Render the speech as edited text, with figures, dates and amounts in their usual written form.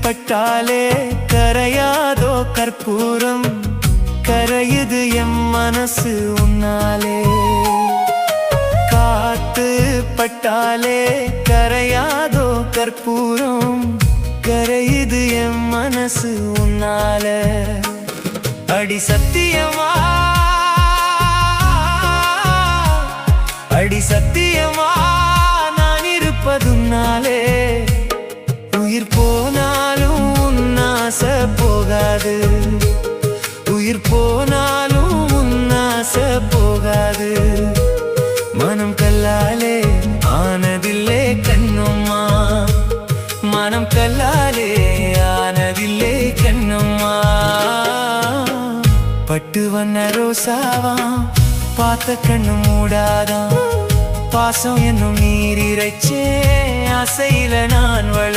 பட்டாலே கரையாதோ கற்பூரம், கரையுது எம் மனசு உன்னாலே. காத்து பட்டாலே கரையாதோ கற்பூரம், கரையுது எம் மனசு உன்னால. அடி சத்தியமா, அடி சத்தியமா நான் இருப்பதுன்னாலே. உயிர் போனாலும் உன்னாச போகாது, உயிர் போனாலும் உன்னாச போகாது. மனம் கல்லாலே ஆனதில்லே கண்ணம்மா, மனம் கல்லாலே ஆனதில்லே கண்ணம்மா. பட்டு வண்ண ரோசாவா பார்த்த கண்ணு மூடாதான், பாசம் என்னும் நீர் இறைச்சே ஆசையில நான் வளர்